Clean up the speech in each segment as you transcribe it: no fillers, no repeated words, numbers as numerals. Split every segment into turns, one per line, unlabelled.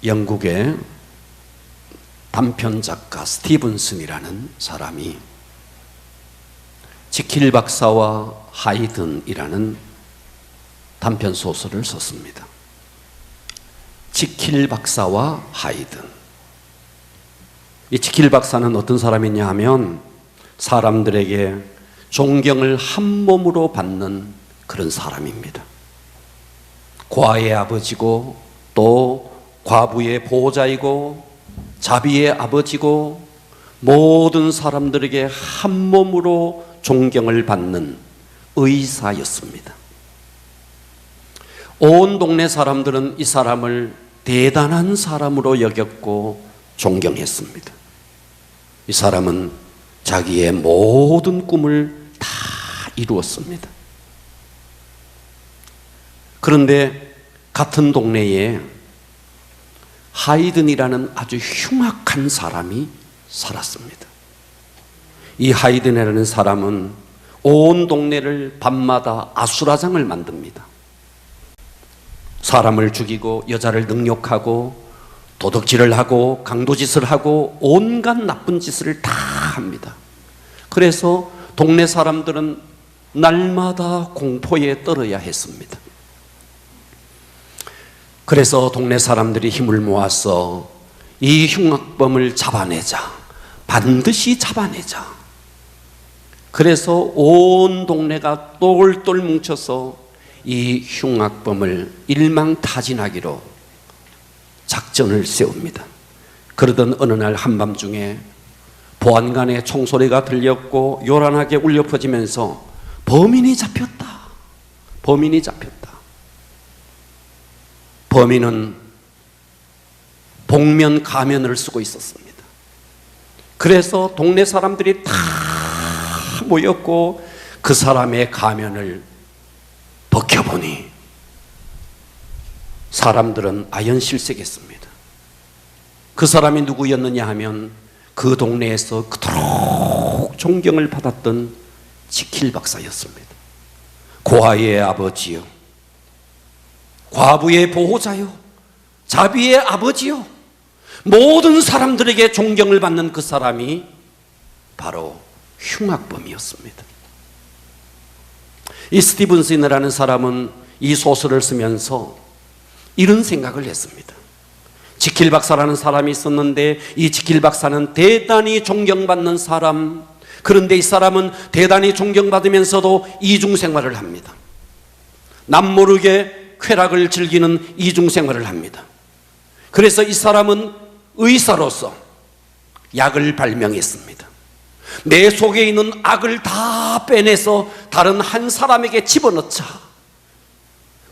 영국의 단편 작가 스티븐슨이라는 사람이 지킬 박사와 하이든이라는 단편 소설을 썼습니다. 지킬 박사와 하이든. 이 지킬 박사는 어떤 사람이냐 하면 사람들에게 존경을 한 몸으로 받는 그런 사람입니다. 과의 아버지고 또 과부의 보호자이고 자비의 아버지고 모든 사람들에게 한 몸으로 존경을 받는 의사였습니다. 온 동네 사람들은 이 사람을 대단한 사람으로 여겼고 존경했습니다. 이 사람은 자기의 모든 꿈을 다 이루었습니다. 그런데 같은 동네에 하이든이라는 아주 흉악한 사람이 살았습니다. 이 하이든이라는 사람은 온 동네를 밤마다 아수라장을 만듭니다. 사람을 죽이고 여자를 능욕하고 도둑질을 하고 강도짓을 하고 온갖 나쁜 짓을 다 합니다. 그래서 동네 사람들은 날마다 공포에 떨어야 했습니다. 그래서 동네 사람들이 힘을 모아서 이 흉악범을 잡아내자, 반드시 잡아내자. 그래서 온 동네가 똘똘 뭉쳐서 이 흉악범을 일망타진하기로 작전을 세웁니다. 그러던 어느 날 한밤중에 보안관의 총소리가 들렸고 요란하게 울려 퍼지면서 범인이 잡혔다. 범인이 잡혔다. 범인은 복면 가면을 쓰고 있었습니다. 그래서 동네 사람들이 다 모였고 그 사람의 가면을 벗겨보니 사람들은 아연실색했습니다. 그 사람이 누구였느냐 하면 그 동네에서 그토록 존경을 받았던 지킬 박사였습니다. 고아의 아버지요, 과부의 보호자요, 자비의 아버지요, 모든 사람들에게 존경을 받는 그 사람이 바로 흉악범이었습니다. 이 스티븐슨이라는 사람은 이 소설을 쓰면서 이런 생각을 했습니다. 지킬 박사라는 사람이 있었는데 이 지킬 박사는 대단히 존경받는 사람, 그런데 이 사람은 대단히 존경받으면서도 이중생활을 합니다. 남모르게 쾌락을 즐기는 이중생활을 합니다. 그래서 이 사람은 의사로서 약을 발명했습니다. 내 속에 있는 악을 다 빼내서 다른 한 사람에게 집어넣자.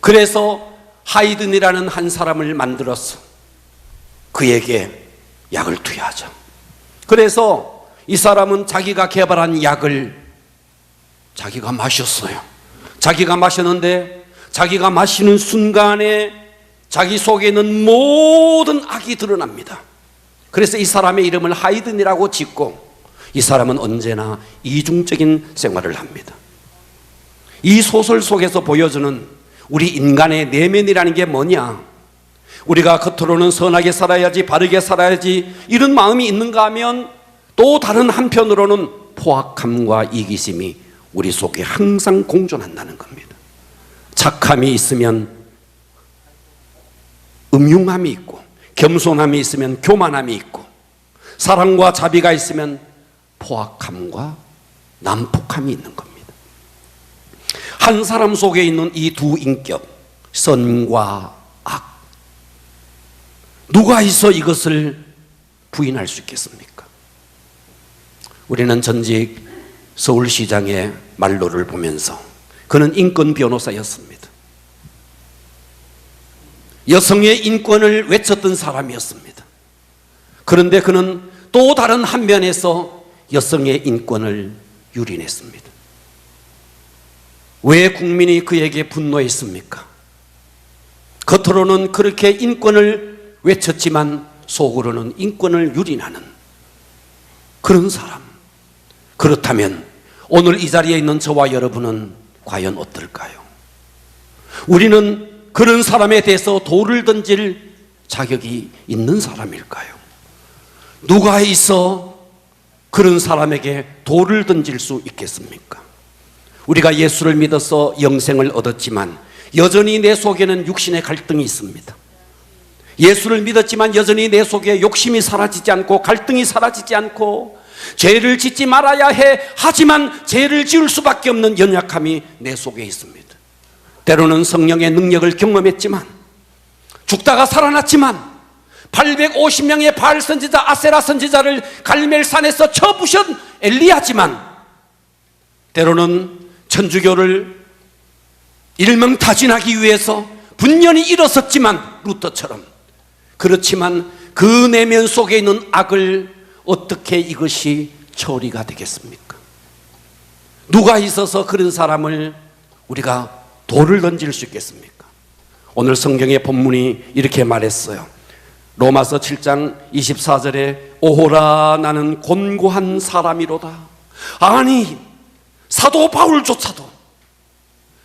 그래서 하이든이라는 한 사람을 만들어서 그에게 약을 투여하자. 그래서 이 사람은 자기가 개발한 약을 자기가 마셨어요. 자기가 마셨는데 자기가 마시는 순간에 자기 속에 있는 모든 악이 드러납니다. 그래서 이 사람의 이름을 하이든이라고 짓고 이 사람은 언제나 이중적인 생활을 합니다. 이 소설 속에서 보여주는 우리 인간의 내면이라는 게 뭐냐? 우리가 겉으로는 선하게 살아야지, 바르게 살아야지 이런 마음이 있는가 하면 또 다른 한편으로는 포악함과 이기심이 우리 속에 항상 공존한다는 겁니다. 착함이 있으면 음흉함이 있고, 겸손함이 있으면 교만함이 있고, 사랑과 자비가 있으면 포악함과 난폭함이 있는 겁니다. 한 사람 속에 있는 이 두 인격, 선과 악, 누가 있어 이것을 부인할 수 있겠습니까? 우리는 전직 서울시장의 말로를 보면서 그는 인권 변호사였습니다. 여성의 인권을 외쳤던 사람이었습니다. 그런데 그는 또 다른 한 면에서 여성의 인권을 유린했습니다. 왜 국민이 그에게 분노했습니까? 겉으로는 그렇게 인권을 외쳤지만 속으로는 인권을 유린하는 그런 사람. 그렇다면 오늘 이 자리에 있는 저와 여러분은 과연 어떨까요? 우리는 그런 사람에 대해서 돌을 던질 자격이 있는 사람일까요? 누가 있어 그런 사람에게 돌을 던질 수 있겠습니까? 우리가 예수를 믿어서 영생을 얻었지만 여전히 내 속에는 육신의 갈등이 있습니다. 예수를 믿었지만 여전히 내 속에 욕심이 사라지지 않고 갈등이 사라지지 않고 죄를 짓지 말아야 해 하지만 죄를 지을 수밖에 없는 연약함이 내 속에 있습니다. 때로는 성령의 능력을 경험했지만 죽다가 살아났지만 850명의 바알 선지자 아세라 선지자를 갈멜산에서 쳐부신 엘리야지만 때로는 천주교를 일명타진하기 위해서 분연히 일어섰지만 루터처럼 그렇지만 그 내면 속에 있는 악을 어떻게 이것이 처리가 되겠습니까? 누가 있어서 그런 사람을 우리가 돌을 던질 수 있겠습니까? 오늘 성경의 본문이 이렇게 말했어요. 로마서 7장 24절에 오호라 나는 곤고한 사람이로다. 아니 사도 바울조차도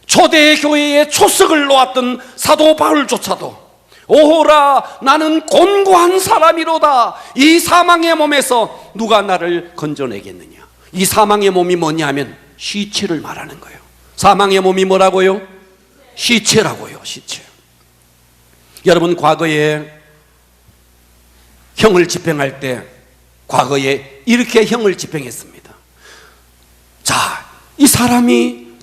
초대 교회의 초석을 놓았던 사도 바울조차도 오호라 나는 곤고한 사람이로다. 이 사망의 몸에서 누가 나를 건져내겠느냐. 이 사망의 몸이 뭐냐 하면 시체를 말하는 거예요. 사망의 몸이 뭐라고요? 시체라고요. 시체. 여러분 과거에 형을 집행할 때 과거에 이렇게 형을 집행했습니다. 자, 이 사람이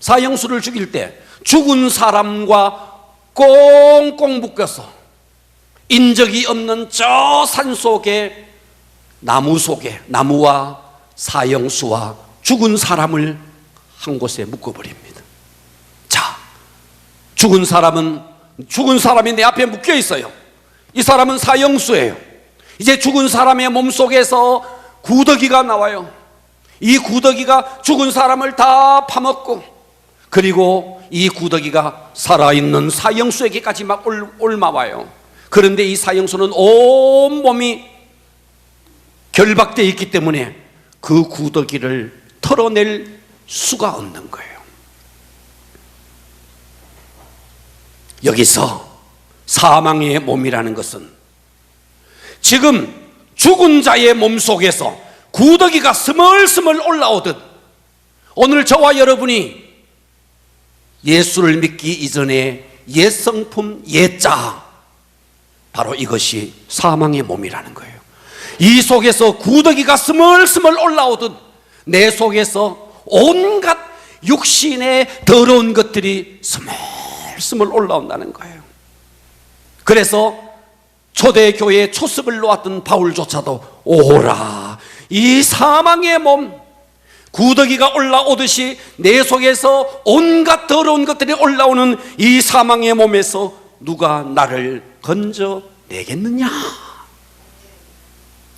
사형수를 죽일 때 죽은 사람과 꽁꽁 묶여서 인적이 없는 저 산속에 나무 속에 나무와 사형수와 죽은 사람을 한 곳에 묶어버립니다. 자, 죽은 사람이 내 앞에 묶여 있어요. 이 사람은 사형수예요. 이제 죽은 사람의 몸속에서 구더기가 나와요. 이 구더기가 죽은 사람을 다 파먹고 그리고 이 구더기가 살아있는 사형수에게까지 막 올라와요. 그런데 이 사형수는 온몸이 결박되어 있기 때문에 그 구더기를 털어낼 수가 없는 거예요. 여기서 사망의 몸이라는 것은 지금 죽은 자의 몸속에서 구더기가 스멀스멀 올라오듯 오늘 저와 여러분이 예수를 믿기 이전에 옛 성품, 옛자 바로 이것이 사망의 몸이라는 거예요. 이 속에서 구더기가 스멀스멀 올라오듯 내 속에서 온갖 육신의 더러운 것들이 스멀스멀 올라온다는 거예요. 그래서 초대교회의 초석을 놓았던 바울조차도 오호라 이 사망의 몸 구더기가 올라오듯이 내 속에서 온갖 더러운 것들이 올라오는 이 사망의 몸에서 누가 나를 건져내겠느냐.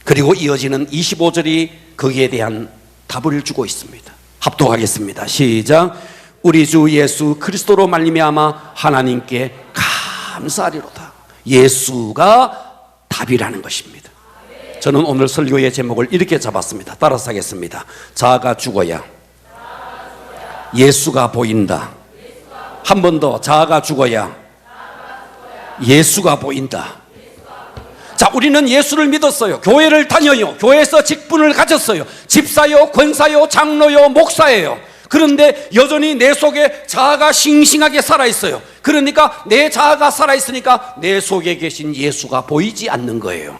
그리고 이어지는 25절이 거기에 대한 답을 주고 있습니다. 합독하겠습니다. 시작. 우리 주 예수 그리스도로 말미암아 하나님께 감사하리로다. 예수가 답이라는 것입니다. 저는 오늘 설교의 제목을 이렇게 잡았습니다. 따라서 하겠습니다. 자아가 죽어야 예수가 보인다. 한 번 더. 자아가 죽어야 예수가 보인다. 자, 우리는 예수를 믿었어요. 교회를 다녀요. 교회에서 직분을 가졌어요. 집사요, 권사요, 장로요, 목사예요. 그런데 여전히 내 속에 자아가 싱싱하게 살아있어요. 그러니까 내 자아가 살아있으니까 내 속에 계신 예수가 보이지 않는 거예요.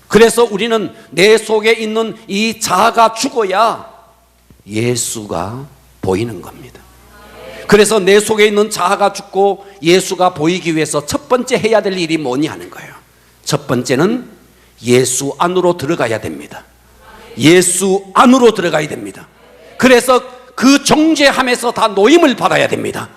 그래서 우리는 내 속에 있는 이 자아가 죽어야 예수가 보이는 겁니다. 그래서 내 속에 있는 자아가 죽고 예수가 보이기 위해서 첫 번째 해야 될 일이 뭐냐 하는 거예요. 첫 번째는 예수 안으로 들어가야 됩니다. 예수 안으로 들어가야 됩니다. 그래서 그 정죄함에서 다 노임을 받아야 됩니다.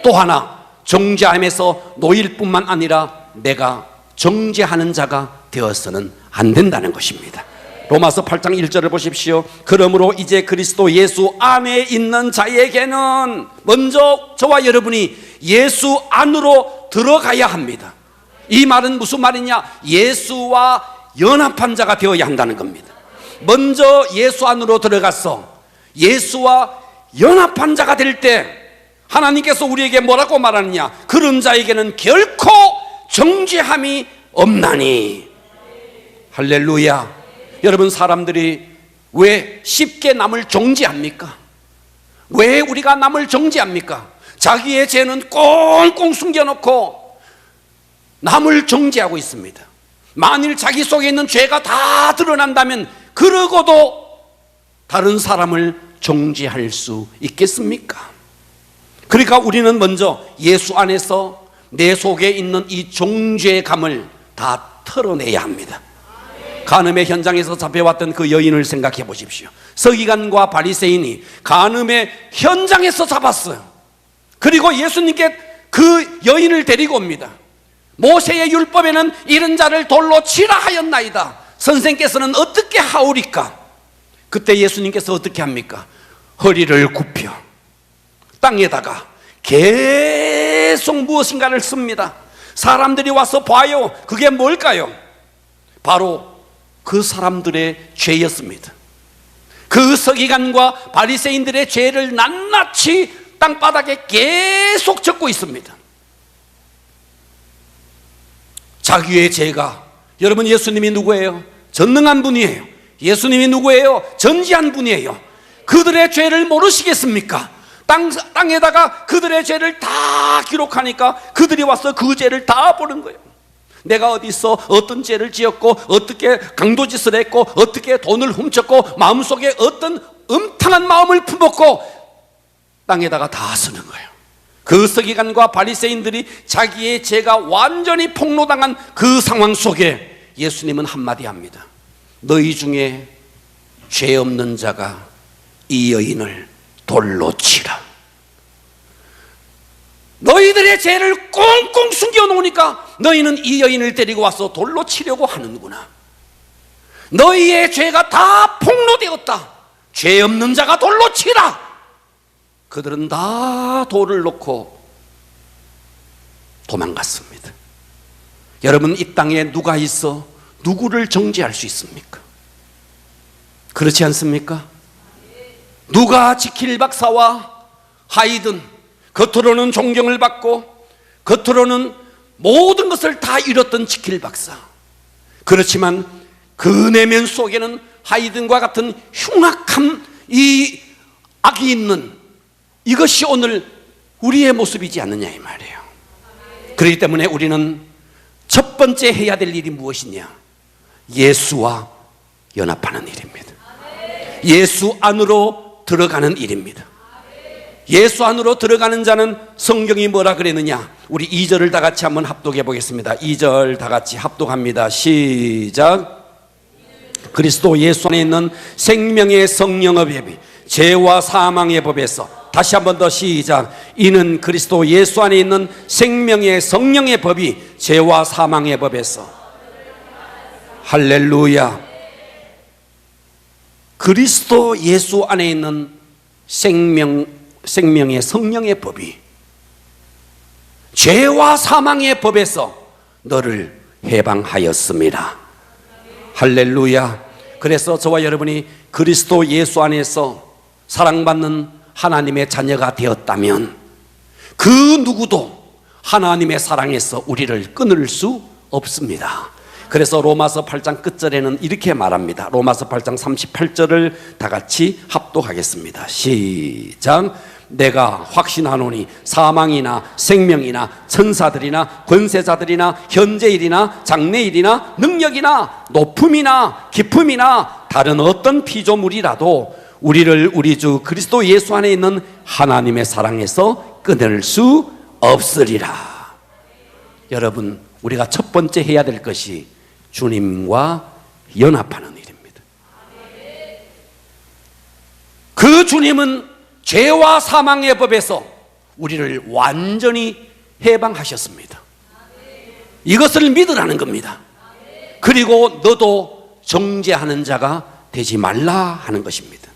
또 하나, 정죄함에서 노일 뿐만 아니라 내가 정죄하는 자가 되어서는 안 된다는 것입니다. 로마서 8장 1절을 보십시오. 그러므로 이제 그리스도 예수 안에 있는 자에게는 먼저 저와 여러분이 예수 안으로 들어가야 합니다. 이 말은 무슨 말이냐? 예수와 연합한 자가 되어야 한다는 겁니다. 먼저 예수 안으로 들어가서 예수와 연합한 자가 될 때 하나님께서 우리에게 뭐라고 말하느냐? 그런 자에게는 결코 정죄함이 없나니. 할렐루야. 여러분, 사람들이 왜 쉽게 남을 정죄합니까? 왜 우리가 남을 정죄합니까? 자기의 죄는 꽁꽁 숨겨놓고 남을 정죄하고 있습니다. 만일 자기 속에 있는 죄가 다 드러난다면 그러고도 다른 사람을 정죄할 수 있겠습니까? 그러니까 우리는 먼저 예수 안에서 내 속에 있는 이 정죄감을 다 털어내야 합니다. 간음의 현장에서 잡혀왔던 그 여인을 생각해 보십시오. 서기관과 바리새인이 간음의 현장에서 잡았어요. 그리고 예수님께 그 여인을 데리고 옵니다. 모세의 율법에는 이런 자를 돌로 치라 하였나이다. 선생께서는 어떻게 하오리까? 그때 예수님께서 어떻게 합니까? 허리를 굽혀 땅에다가 계속 무엇인가를 씁니다. 사람들이 와서 봐요. 그게 뭘까요? 바로 그 사람들의 죄였습니다. 그 서기관과 바리새인들의 죄를 낱낱이 땅바닥에 계속 적고 있습니다. 자기의 죄가, 여러분, 예수님이 누구예요? 전능한 분이에요. 예수님이 누구예요? 전지한 분이에요. 그들의 죄를 모르시겠습니까? 땅에다가 그들의 죄를 다 기록하니까 그들이 와서 그 죄를 다 보는 거예요. 내가 어디서 어떤 죄를 지었고, 어떻게 강도짓을 했고, 어떻게 돈을 훔쳤고, 마음속에 어떤 음탕한 마음을 품었고, 땅에다가 다 쓰는 거예요. 그 서기관과 바리새인들이 자기의 죄가 완전히 폭로당한 그 상황 속에 예수님은 한마디 합니다. 너희 중에 죄 없는 자가 이 여인을 돌로 치라. 너희들의 죄를 꽁꽁 숨겨놓으니까 너희는 이 여인을 데리고 와서 돌로 치려고 하는구나. 너희의 죄가 다 폭로되었다. 죄 없는 자가 돌로 치라. 그들은 다 돌을 놓고 도망갔습니다. 여러분, 이 땅에 누가 있어 누구를 정죄할 수 있습니까? 그렇지 않습니까? 누가 지킬 박사와 하이든, 겉으로는 존경을 받고 겉으로는 모든 것을 다 잃었던 지킬 박사, 그렇지만 그 내면 속에는 하이든과 같은 흉악한 이 악이 있는, 이것이 오늘 우리의 모습이지 않느냐 이 말이에요. 그렇기 때문에 우리는 첫 번째 해야 될 일이 무엇이냐? 예수와 연합하는 일입니다. 예수 안으로 들어가는 일입니다. 예수 안으로 들어가는 자는 성경이 뭐라 그랬느냐? 우리 2절을 다 같이 한번 합독해 보겠습니다. 2절 다 같이 합독합니다. 시작. 그리스도 예수 안에 있는 생명의 성령의 법이 죄와 사망의 법에서, 다시 한번 더 시작. 이는 그리스도 예수 안에 있는 생명의 성령의 법이 죄와 사망의 법에서. 할렐루야. 그리스도 예수 안에 있는 생명의 성령의 법이 죄와 사망의 법에서 너를 해방하였습니다. 할렐루야. 그래서 저와 여러분이 그리스도 예수 안에서 사랑받는 하나님의 자녀가 되었다면 그 누구도 하나님의 사랑에서 우리를 끊을 수 없습니다. 그래서 로마서 8장 끝절에는 이렇게 말합니다. 로마서 8장 38절을 다 같이 합독하겠습니다. 시작. 내가 확신하노니 사망이나 생명이나 천사들이나 권세자들이나 현재일이나 장래일이나 능력이나 높음이나 깊음이나 다른 어떤 피조물이라도 우리를 우리 주 그리스도 예수 안에 있는 하나님의 사랑에서 끊을 수 없으리라. 여러분, 우리가 첫 번째 해야 될 것이 주님과 연합하는 일입니다. 그 주님은 죄와 사망의 법에서 우리를 완전히 해방하셨습니다. 이것을 믿으라는 겁니다. 그리고 너도 정죄하는 자가 되지 말라 하는 것입니다.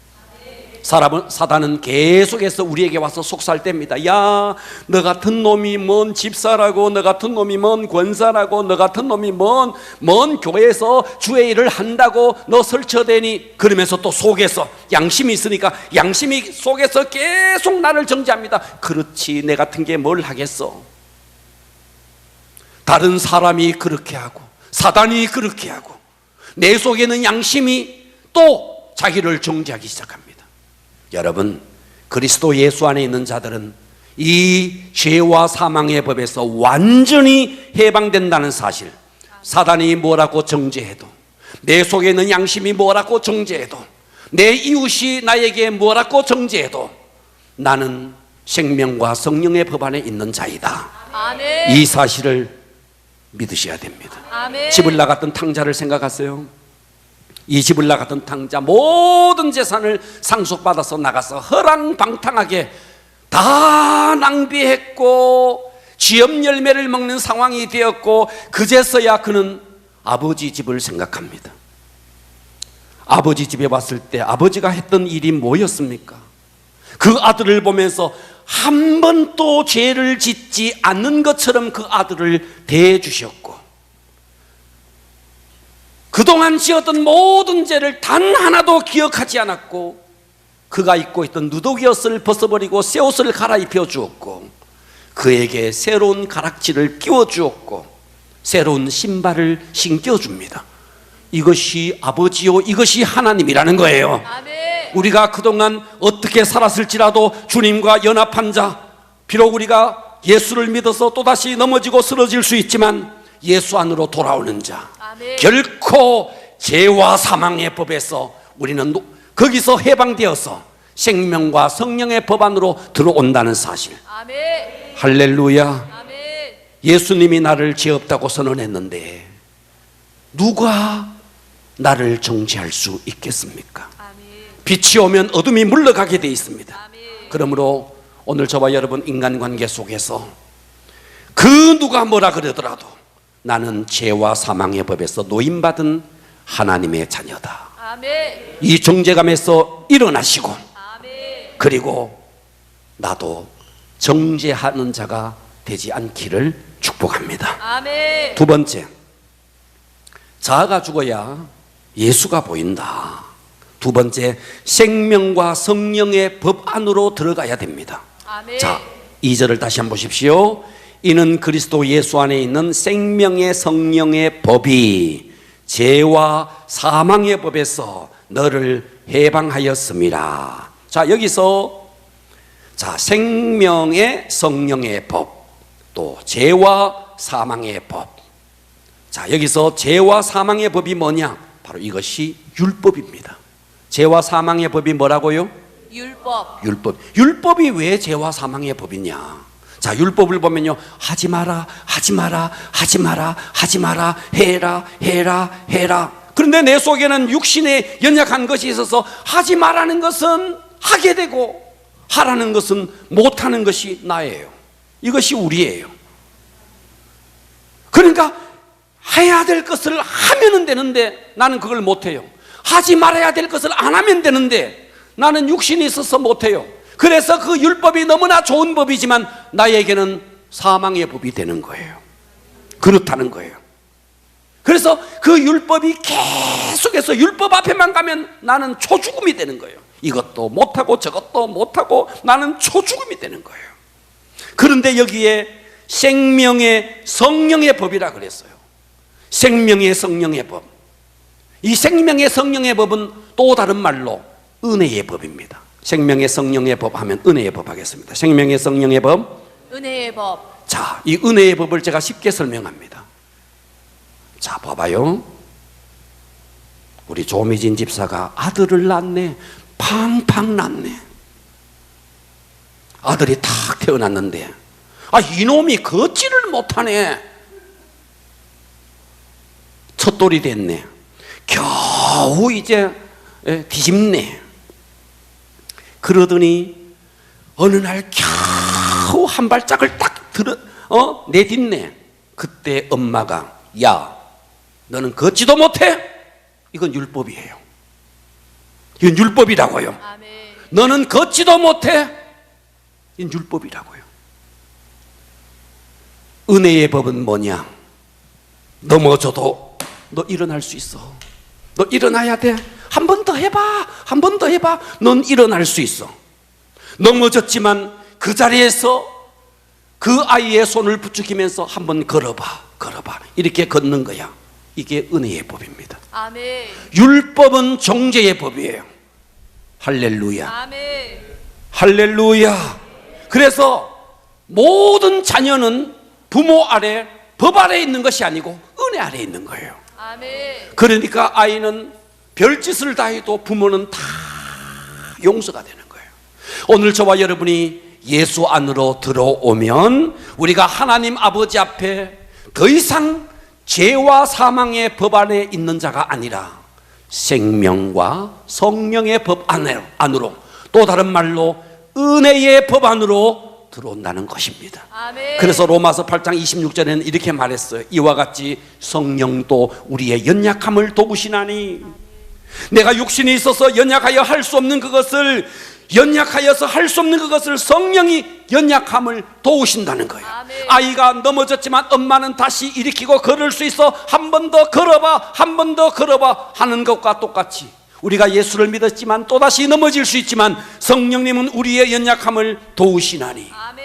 사단은 계속해서 우리에게 와서 속살댑니다. 야, 너 같은 놈이 뭔 집사라고, 너 같은 놈이 뭔 권사라고, 너 같은 놈이 뭔 교회에서 주의 일을 한다고 너 설쳐대니, 그러면서 또 속에서 양심이 있으니까 양심이 속에서 계속 나를 정죄합니다. 그렇지, 내 같은 게 뭘 하겠어. 다른 사람이 그렇게 하고 사단이 그렇게 하고 내 속에는 양심이 또 자기를 정죄하기 시작합니다. 여러분, 그리스도 예수 안에 있는 자들은 이 죄와 사망의 법에서 완전히 해방된다는 사실, 사단이 뭐라고 정죄해도, 내 속에 있는 양심이 뭐라고 정죄해도, 내 이웃이 나에게 뭐라고 정죄해도 나는 생명과 성령의 법 안에 있는 자이다.
아멘.
이 사실을 믿으셔야 됩니다.
아멘.
집을 나갔던 탕자를 생각하세요. 이 집을 나갔던 탕자 모든 재산을 상속받아서 나가서 허랑방탕하게 다 낭비했고 쥐염 열매를 먹는 상황이 되었고, 그제서야 그는 아버지 집을 생각합니다. 아버지 집에 왔을 때 아버지가 했던 일이 뭐였습니까? 그 아들을 보면서 한 번도 죄를 짓지 않는 것처럼 그 아들을 대해주셨고, 그동안 지었던 모든 죄를 단 하나도 기억하지 않았고, 그가 입고 있던 누더기옷을 벗어버리고 새 옷을 갈아입혀 주었고, 그에게 새로운 가락지를 끼워 주었고 새로운 신발을 신겨줍니다. 이것이 아버지요, 이것이 하나님이라는 거예요.
아멘.
우리가 그동안 어떻게 살았을지라도 주님과 연합한 자, 비록 우리가 예수를 믿어서 또다시 넘어지고 쓰러질 수 있지만 예수 안으로 돌아오는 자,
아멘.
결코 죄와 사망의 법에서 우리는 거기서 해방되어서 생명과 성령의 법 안으로 들어온다는 사실.
아멘.
할렐루야.
아멘.
예수님이 나를 죄 없다고 선언했는데 누가 나를 정죄할 수 있겠습니까?
아멘.
빛이 오면 어둠이 물러가게 돼 있습니다.
아멘.
그러므로 오늘 저와 여러분 인간관계 속에서 그 누가 뭐라 그러더라도 나는 죄와 사망의 법에서 노임받은 하나님의 자녀다.
아멘.
이 정죄감에서 일어나시고,
아멘.
그리고 나도 정죄하는 자가 되지 않기를 축복합니다.
아멘.
두 번째, 자아가 죽어야 예수가 보인다. 두 번째, 생명과 성령의 법 안으로 들어가야 됩니다.
아멘.
자, 2절을 다시 한번 보십시오. 이는 그리스도 예수 안에 있는 생명의 성령의 법이 죄와 사망의 법에서 너를 해방하였음이라. 자, 여기서 생명의 성령의 법, 또 죄와 사망의 법. 자, 여기서 죄와 사망의 법이 뭐냐? 바로 이것이 율법입니다. 죄와 사망의 법이 뭐라고요?
율법.
율법이 왜 죄와 사망의 법이냐? 자, 율법을 보면요, 하지 마라, 하지 마라, 하지 마라, 하지 마라, 해라, 해라, 해라. 그런데 내 속에는 육신에 연약한 것이 있어서 하지 말라는 것은 하게 되고 하라는 것은 못하는 것이 나예요. 이것이 우리예요. 그러니까 해야 될 것을 하면 되는데 나는 그걸 못해요. 하지 말아야 될 것을 안 하면 되는데 나는 육신이 있어서 못해요. 그래서 그 율법이 너무나 좋은 법이지만 나에게는 사망의 법이 되는 거예요. 그렇다는 거예요. 그래서 그 율법이 계속해서 율법 앞에만 가면 나는 초죽음이 되는 거예요. 이것도 못하고 저것도 못하고 나는 초죽음이 되는 거예요. 그런데 여기에 생명의 성령의 법이라 그랬어요. 생명의 성령의 법. 이 생명의 성령의 법은 또 다른 말로 은혜의 법입니다. 생명의 성령의 법 하면 은혜의 법 하겠습니다. 생명의 성령의 법,
은혜의 법.
자, 이 은혜의 법을 제가 쉽게 설명합니다. 자, 봐봐요. 우리 조미진 집사가 아들을 낳네. 팡팡 낳네. 아들이 탁 태어났는데 이놈이 걷지를 못하네. 첫돌이 됐네. 겨우 이제 뒤집네. 그러더니 어느 날 겨우 한 발짝을 딱 내딛네. 그때 엄마가, 야, 너는 걷지도 못해? 이건 율법이에요. 이건 율법이라고요.
아멘.
너는 걷지도 못해? 이건 율법이라고요. 은혜의 법은 뭐냐? 넘어져도 너 일어날 수 있어. 너 일어나야 돼. 한 번 더 해봐. 한 번 더 해봐. 넌 일어날 수 있어. 넘어졌지만 그 자리에서 그 아이의 손을 부추기면서 한번 걸어봐, 걸어봐. 이렇게 걷는 거야. 이게 은혜의 법입니다.
아멘.
율법은 정죄의 법이에요. 할렐루야.
아멘.
할렐루야. 그래서 모든 자녀는 부모 아래, 법 아래 있는 것이 아니고 은혜 아래 있는 거예요.
아멘.
그러니까 아이는 별짓을 다 해도 부모는 다 용서가 되는 거예요. 오늘 저와 여러분이 예수 안으로 들어오면 우리가 하나님 아버지 앞에 더 이상 죄와 사망의 법 안에 있는 자가 아니라 생명과 성령의 법 안으로, 또 다른 말로 은혜의 법 안으로 들어온다는 것입니다.
아멘.
그래서 로마서 8장 26절에는 이렇게 말했어요. 이와 같이 성령도 우리의 연약함을 도우시나니, 내가 육신이 있어서 연약하여 할 수 없는 그것을, 연약하여서 할 수 없는 그것을 성령이 연약함을 도우신다는 거예요.
아멘.
아이가 넘어졌지만 엄마는 다시 일으키고 걸을 수 있어. 한 번 더 걸어봐, 한 번 더 걸어봐 하는 것과 똑같이 우리가 예수를 믿었지만 또다시 넘어질 수 있지만 성령님은 우리의 연약함을 도우시나니,
아멘.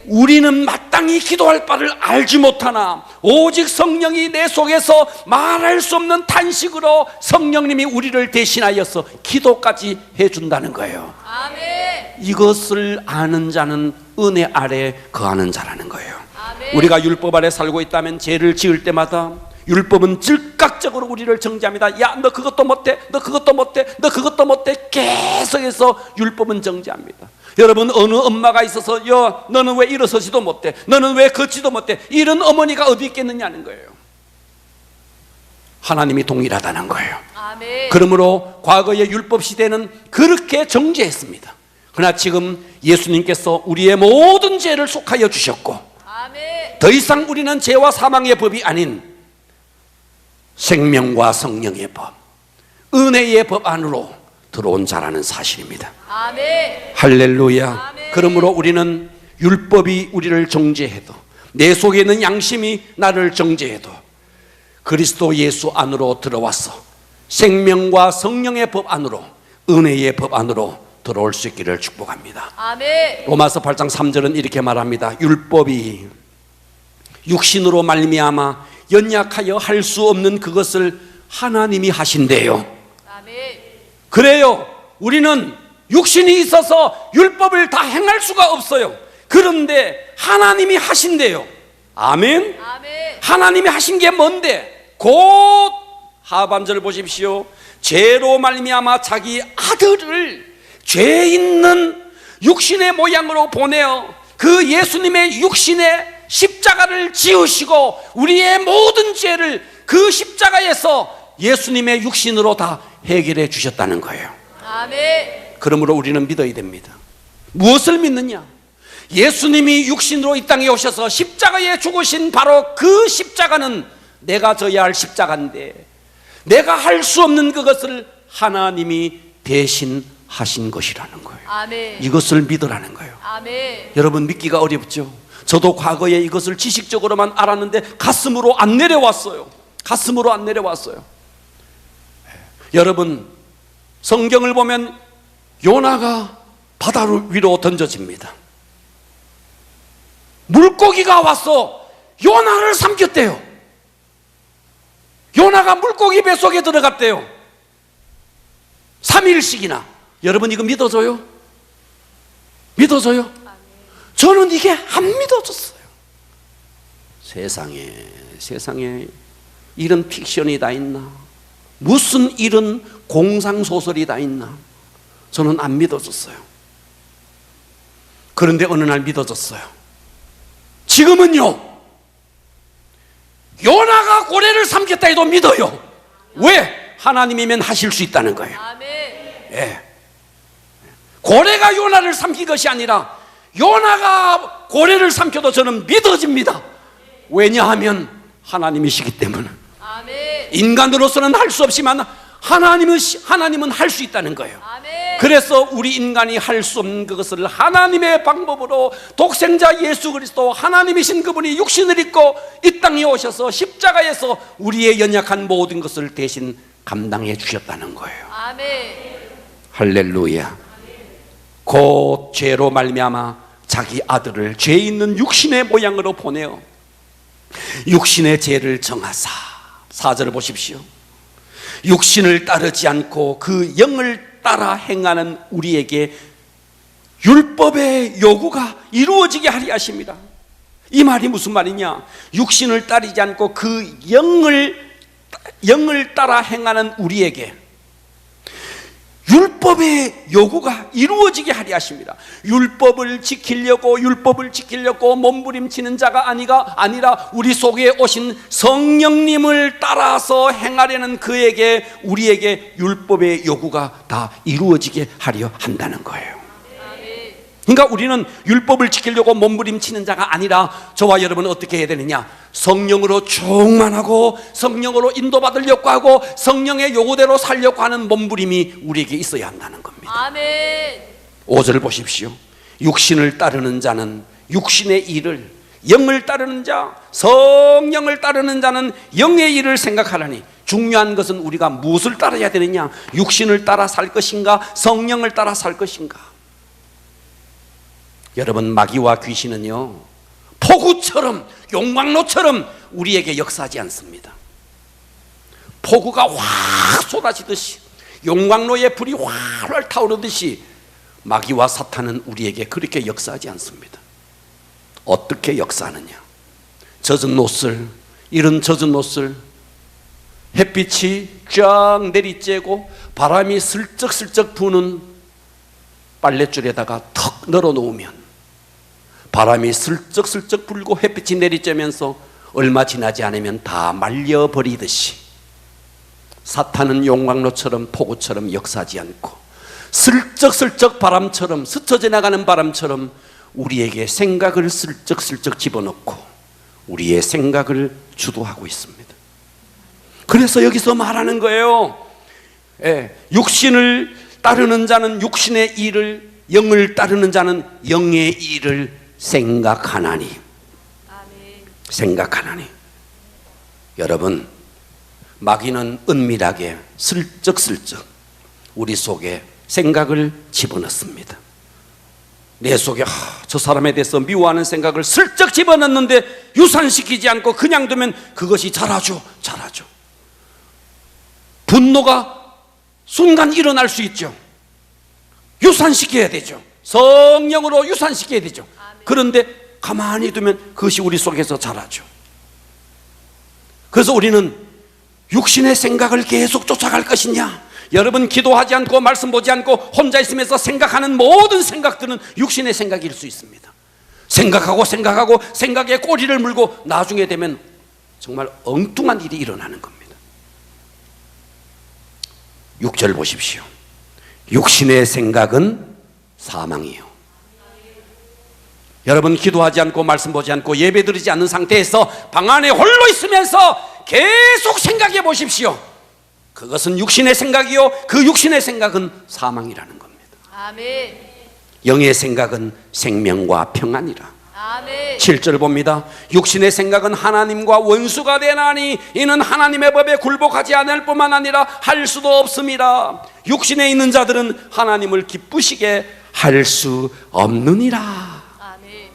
우리는 마땅히 기도할 바를 알지 못하나 오직 성령이 내 속에서 말할 수 없는 탄식으로 성령님이 우리를 대신하여서 기도까지 해준다는 거예요.
아멘.
이것을 아는 자는 은혜 아래 거하는 자라는 거예요.
아멘.
우리가 율법 아래 살고 있다면 죄를 지을 때마다 율법은 즉각적으로 우리를 정죄합니다. 야, 너 그것도 못해, 너 그것도 못해, 너 그것도 못해. 계속해서 율법은 정죄합니다. 여러분, 어느 엄마가 있어서 야, 너는 왜 일어서지도 못해, 너는 왜 걷지도 못해, 이런 어머니가 어디 있겠느냐는 거예요. 하나님이 동일하다는 거예요.
아멘.
그러므로 과거의 율법 시대는 그렇게 정죄했습니다. 그러나 지금 예수님께서 우리의 모든 죄를 속하여 주셨고,
아멘.
더 이상 우리는 죄와 사망의 법이 아닌 생명과 성령의 법, 은혜의 법 안으로 들어온 자라는 사실입니다.
아멘.
할렐루야.
아멘.
그러므로 우리는 율법이 우리를 정죄해도, 내 속에 있는 양심이 나를 정죄해도 그리스도 예수 안으로 들어와서 생명과 성령의 법 안으로, 은혜의 법 안으로 들어올 수 있기를 축복합니다.
아멘.
로마서 8장 3절은 이렇게 말합니다. 율법이 육신으로 말미암아 연약하여 할 수 없는 그것을 하나님이 하신대요.
아멘.
그래요. 우리는 육신이 있어서 율법을 다 행할 수가 없어요. 그런데 하나님이 하신대요. 아멘.
아멘.
하나님이 하신 게 뭔데? 곧 하반절 보십시오. 죄로 말미암아 자기 아들을 죄 있는 육신의 모양으로 보내어 그 예수님의 육신의 십자가를 지으시고 우리의 모든 죄를 그 십자가에서 예수님의 육신으로 다 해결해 주셨다는 거예요.
아멘.
그러므로 우리는 믿어야 됩니다. 무엇을 믿느냐? 예수님이 육신으로 이 땅에 오셔서 십자가에 죽으신 바로 그 십자가는 내가 져야 할 십자가인데, 내가 할 수 없는 그것을 하나님이 대신 하신 것이라는 거예요.
아멘.
이것을 믿으라는 거예요.
아멘.
여러분, 믿기가 어렵죠? 저도 과거에 이것을 지식적으로만 알았는데 가슴으로 안 내려왔어요. 가슴으로 안 내려왔어요. 여러분, 성경을 보면 요나가 바다 위로 던져집니다. 물고기가 와서 요나를 삼켰대요. 요나가 물고기 뱃속에 들어갔대요. 3일씩이나. 여러분, 이거 믿어져요? 믿어져요? 저는 이게 안 믿어졌어요. 세상에 이런 픽션이 다 있나? 무슨 이런 공상소설이 다 있나? 저는 안 믿어졌어요. 그런데 어느 날 믿어졌어요. 지금은요, 요나가 고래를 삼켰다 해도 믿어요. 왜? 하나님이면 하실 수 있다는 거예요.
아멘.
예. 고래가 요나를 삼킨 것이 아니라 요나가 고래를 삼켜도 저는 믿어집니다. 왜냐하면 하나님이시기 때문에.
아멘.
인간으로서는 할 수 없지만 하나님은 할 수 있다는 거예요.
아멘.
그래서 우리 인간이 할 수 없는 그것을 하나님의 방법으로 독생자 예수 그리스도, 하나님이신 그분이 육신을 입고 이 땅에 오셔서 십자가에서 우리의 연약한 모든 것을 대신 감당해 주셨다는 거예요.
아멘.
할렐루야. 곧 죄로 말미암아 자기 아들을 죄 있는 육신의 모양으로 보내어 육신의 죄를 정하사, 4절을 보십시오. 육신을 따르지 않고 그 영을 따라 행하는 우리에게 율법의 요구가 이루어지게 하리 하십니다. 이 말이 무슨 말이냐? 육신을 따르지 않고 그 영을 따라 행하는 우리에게 율법의 요구가 이루어지게 하리 하십니다. 율법을 지키려고 몸부림치는 자가 아니라 우리 속에 오신 성령님을 따라서 행하려는 우리에게 율법의 요구가 다 이루어지게 하려 한다는 거예요. 그러니까 우리는 율법을 지키려고 몸부림치는 자가 아니라 저와 여러분은 어떻게 해야 되느냐? 성령으로 충만하고 성령으로 인도받으려고 하고 성령의 요구대로 살려고 하는 몸부림이 우리에게 있어야 한다는 겁니다.
아멘.
5절 보십시오. 육신을 따르는 자는 육신의 일을, 영을 따르는 자, 성령을 따르는 자는 영의 일을 생각하라니. 중요한 것은 우리가 무엇을 따라야 되느냐? 육신을 따라 살 것인가? 성령을 따라 살 것인가? 여러분, 마귀와 귀신은요, 폭우처럼, 용광로처럼 우리에게 역사하지 않습니다. 폭우가 확 쏟아지듯이, 용광로에 불이 활활 타오르듯이 마귀와 사탄은 우리에게 그렇게 역사하지 않습니다. 어떻게 역사하느냐? 젖은 옷을, 이런 젖은 옷을 햇빛이 쫙 내리쬐고 바람이 슬쩍슬쩍 부는 빨랫줄에다가 턱 널어 놓으면 바람이 슬쩍슬쩍 불고 햇빛이 내리쬐면서 얼마 지나지 않으면 다 말려버리듯이 사탄은 용광로처럼 폭우처럼 역사하지 않고 슬쩍슬쩍 바람처럼, 스쳐 지나가는 바람처럼 우리에게 생각을 슬쩍슬쩍 집어넣고 우리의 생각을 주도하고 있습니다. 그래서 여기서 말하는 거예요. 육신을 따르는 자는 육신의 일을, 영을 따르는 자는 영의 일을 생각하나니.
아멘.
생각하나니. 여러분, 마귀는 은밀하게 슬쩍슬쩍 우리 속에 생각을 집어넣습니다. 내 속에 저 사람에 대해서 미워하는 생각을 슬쩍 집어넣는데 유산시키지 않고 그냥 두면 그것이 자라죠. 분노가 순간 일어날 수 있죠. 유산시켜야 되죠. 성령으로 유산시켜야 되죠. 그런데 가만히 두면 그것이 우리 속에서 자라죠. 그래서 우리는 육신의 생각을 계속 쫓아갈 것이냐? 여러분, 기도하지 않고 말씀 보지 않고 혼자 있으면서 생각하는 모든 생각들은 육신의 생각일 수 있습니다. 생각하고 생각에 꼬리를 물고 나중에 되면 정말 엉뚱한 일이 일어나는 겁니다. 6절 보십시오. 육신의 생각은 사망이요. 여러분, 기도하지 않고 말씀 보지 않고 예배 드리지 않는 상태에서 방 안에 홀로 있으면서 계속 생각해 보십시오. 그것은 육신의 생각이요, 그 육신의 생각은 사망이라는 겁니다.
아멘.
영의 생각은 생명과 평안이라.
아멘.
7절 봅니다. 육신의 생각은 하나님과 원수가 되나니 이는 하나님의 법에 굴복하지 않을 뿐만 아니라 할 수도 없음이라. 육신에 있는 자들은 하나님을 기쁘시게 할 수 없느니라.
아멘.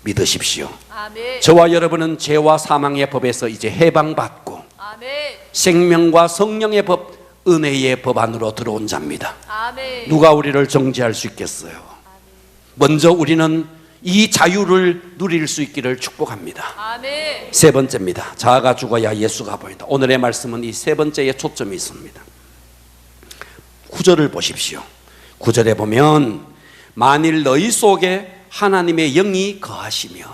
믿으십시오.
아멘.
저와 여러분은 죄와 사망의 법에서 이제 해방받고
아멘.
생명과 성령의 법, 은혜의 법 안으로 들어온 자입니다.
아멘.
누가 우리를 정죄할 수 있겠어요? 먼저 우리는 이 자유를 누릴 수 있기를 축복합니다.
아멘.
세 번째입니다. 자아가 죽어야 예수가 보인다. 오늘의 말씀은 이 세 번째에 초점이 있습니다. 9절을 보십시오. 9절에 보면 만일 너희 속에 하나님의 영이 거하시면,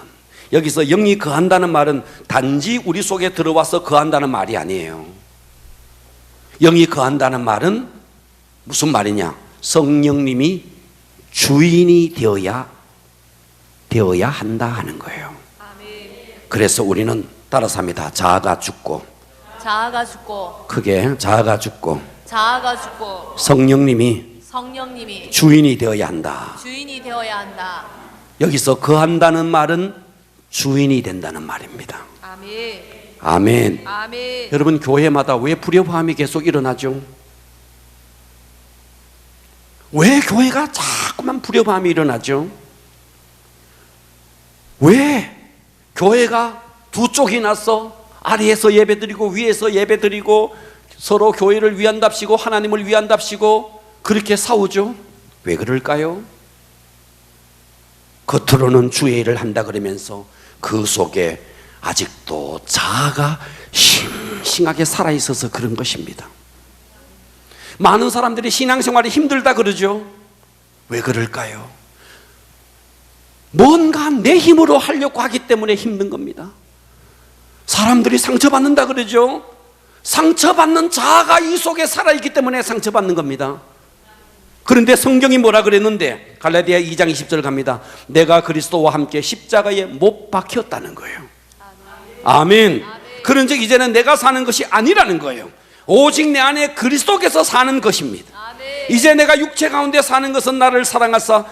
여기서 영이 거한다는 말은 단지 우리 속에 들어와서 거한다는 말이 아니에요. 영이 거한다는 말은 무슨 말이냐? 성령님이 주인이 되어야 한다 하는 거예요.
아멘.
그래서 우리는 따라서 합니다. 자아가 죽고,
자아가 죽고,
크게 자아가 죽고
자아가 죽고
성령님이
성령님이
주인이 되어야 한다.
주인이 되어야 한다.
여기서 거한다는 말은 주인이 된다는 말입니다.
아멘.
아멘.
아멘.
여러분, 교회마다 왜 불협화음이 계속 일어나죠? 왜 교회가 자꾸만 불협화음이 일어나죠? 왜 교회가 두 쪽이 나서 아래에서 예배드리고 위에서 예배드리고 서로 교회를 위한답시고 하나님을 위한답시고 그렇게 싸우죠? 왜 그럴까요? 겉으로는 주의 일을 한다 그러면서 그 속에 아직도 자아가 싱싱하게 살아있어서 그런 것입니다. 많은 사람들이 신앙생활이 힘들다 그러죠. 왜 그럴까요? 뭔가 내 힘으로 하려고 하기 때문에 힘든 겁니다. 사람들이 상처받는다 그러죠. 상처받는 자아가 이 속에 살아있기 때문에 상처받는 겁니다. 그런데 성경이 뭐라 그랬는데 갈라디아 2장 20절 갑니다. 내가 그리스도와 함께 십자가에 못 박혔다는 거예요. 아멘. 그런즉 이제는 내가 사는 것이 아니라는 거예요. 오직 내 안에 그리스도께서 사는 것입니다. 이제 내가 육체 가운데 사는 것은 나를 사랑하사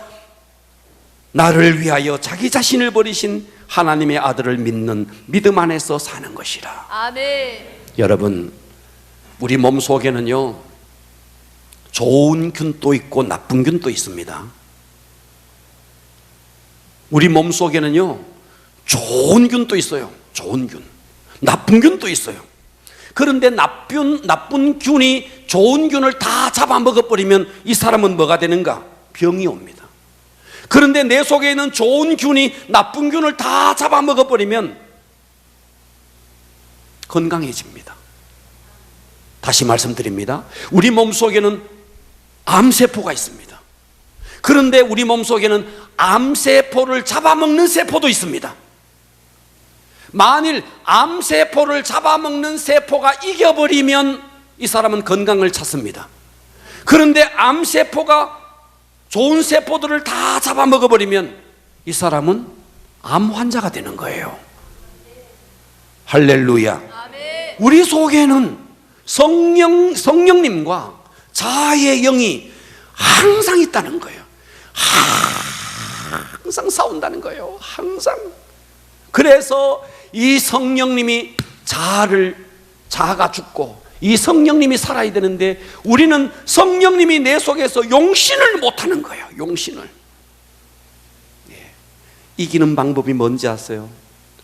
나를 위하여 자기 자신을 버리신 하나님의 아들을 믿는 믿음 안에서 사는 것이라.
아멘.
여러분, 우리 몸 속에는요 좋은 균도 있고 나쁜 균도 있습니다. 우리 몸 속에는요 좋은 균도 있어요. 좋은 균, 나쁜 균도 있어요. 그런데 나쁜 균이 좋은 균을 다 잡아먹어버리면 이 사람은 뭐가 되는가? 병이 옵니다. 그런데 내 속에 있는 좋은 균이 나쁜 균을 다 잡아먹어버리면 건강해집니다. 다시 말씀드립니다. 우리 몸속에는 암세포가 있습니다. 그런데 우리 몸속에는 암세포를 잡아먹는 세포도 있습니다. 만일 암세포를 잡아먹는 세포가 이겨버리면 이 사람은 건강을 찾습니다. 그런데 암세포가 좋은 세포들을 다 잡아먹어버리면 이 사람은 암 환자가 되는 거예요. 할렐루야. 우리 속에는 성령님과 자아의 영이 항상 있다는 거예요. 항상 싸운다는 거예요. 항상. 그래서 이 성령님이 자아가 죽고 이 성령님이 살아야 되는데 우리는 성령님이 내 속에서 용신을 못하는 거예요. 용신을. 이기는 방법이 뭔지 아세요?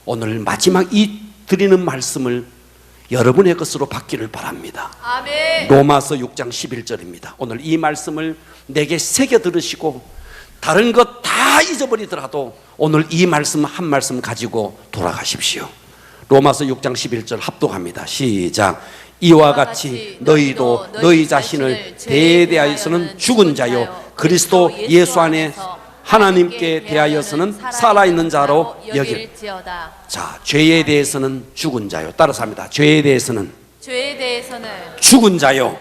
오늘 마지막 이 드리는 말씀을 여러분의 것으로 받기를 바랍니다.
아멘.
로마서 6장 11절입니다. 오늘 이 말씀을 내게 새겨 들으시고 다른 것 다 잊어버리더라도 오늘 이 말씀 한 말씀 가지고 돌아가십시오. 로마서 6장 11절 합독합니다. 시작. 이와 같이 너희도 너희 자신을 죄에 대하여서는 죽은 자요 그리스도 예수 안에 하나님께 대하여서는 살아있는 자로 여길지어다. 자, 죄에 대해서는 죽은 자요. 따라서 합니다. 죄에 대해서는 죽은 자요.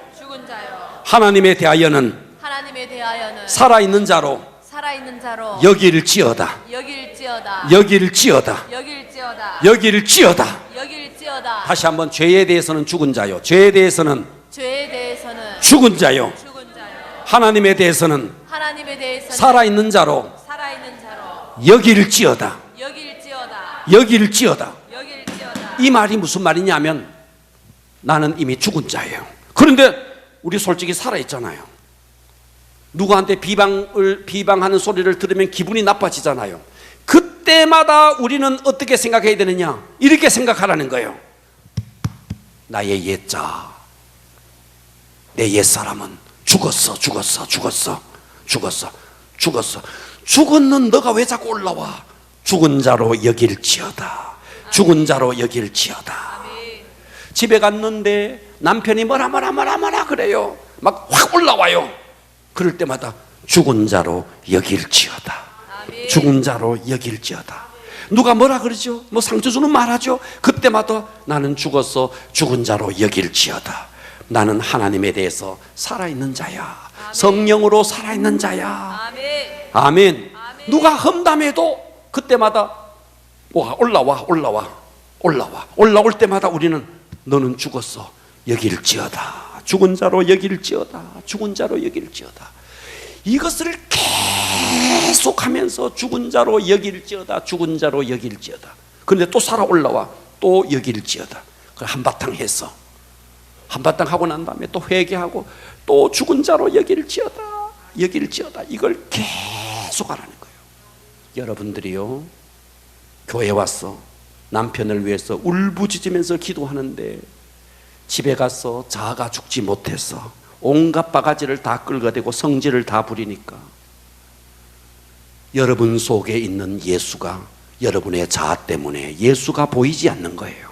하나님에 대하여는 살아있는 자로 여길지어다. 다시 한번. 죄에 대해서는 죽은 자요. 죄에 대해서는 죽은 자요. 하나님에 대해서는 살아있는 자로 여길지어다. 이 말이 무슨 말이냐면 나는 이미 죽은 자예요. 그런데 우리 솔직히 살아있잖아요. 누구한테 비방하는 소리를 들으면 기분이 나빠지잖아요. 그때마다 우리는 어떻게 생각해야 되느냐? 이렇게 생각하라는 거예요. 나의 옛자, 내 옛사람은 죽었어. 죽었는 너가 왜 자꾸 올라와? 죽은 자로 여길지어다. 집에 갔는데 남편이 뭐라 그래요. 막 확 올라와요. 그럴 때마다 죽은 자로 여길지어다. 누가 뭐라 그러죠? 뭐 상처 주는 말하죠? 그때마다 나는 죽었어. 죽은 자로 여길지어다. 나는 하나님에 대해서 살아있는 자야. 성령으로 살아있는 자야. 아멘. 누가 험담해도 그때마다 올라올 때마다 우리는 너는 죽었어. 여길지어다. 죽은 자로 여길지어다. 이것을 계속하면서 죽은 자로 여길지어다. 그런데 또 살아 올라와. 또 여길지어다. 그걸 한바탕 했어. 한바탕 하고 난 다음에 또 회개하고 또 죽은 자로 여길지어다. 이걸 계속 하라는 거예요. 여러분들이요, 교회 왔어. 남편을 위해서 울부짖으면서 기도하는데 집에 가서 자아가 죽지 못해서 온갖 바가지를 다 끌어대고 성질을 다 부리니까 여러분 속에 있는 예수가 여러분의 자아 때문에 예수가 보이지 않는 거예요.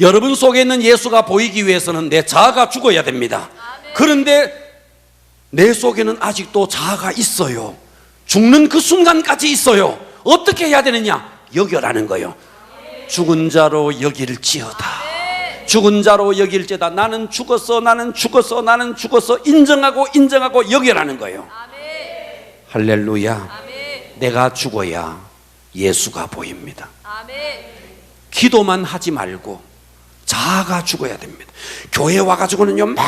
여러분 속에 있는 예수가 보이기 위해서는 내 자아가 죽어야 됩니다. 그런데 내 속에는 아직도 자아가 있어요. 죽는 그 순간까지 있어요. 어떻게 해야 되느냐? 여겨라는 거예요. 죽은 자로 여길지어다. 죽은 자로 여길지어다. 나는 죽었어, 나는 죽었어, 나는 죽었어. 인정하고 여겨라는 거예요. 할렐루야. 내가 죽어야 예수가 보입니다. 기도만 하지 말고 자아가 죽어야 됩니다. 교회 와가지고는요 막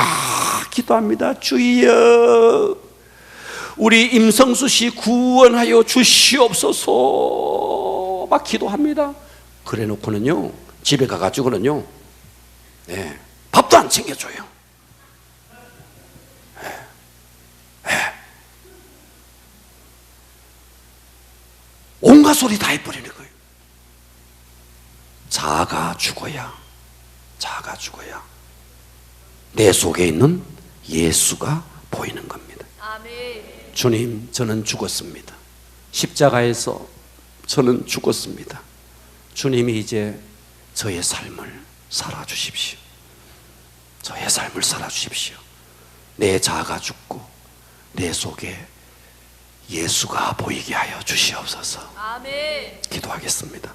기도합니다. 주여 우리 임성수 씨 구원하여 주시옵소서 막 기도합니다. 그래 놓고는요 집에 가가지고는요 밥도 안 챙겨줘요. 온갖 소리 다 해버리는 거예요. 자아가 죽어야 내 속에 있는 예수가 보이는 겁니다. 주님, 저는 죽었습니다. 십자가에서 저는 죽었습니다. 주님이 이제 저의 삶을 살아주십시오. 저의 삶을 살아주십시오. 내 자아가 죽고 내 속에 예수가 보이게 하여 주시옵소서. 기도하겠습니다.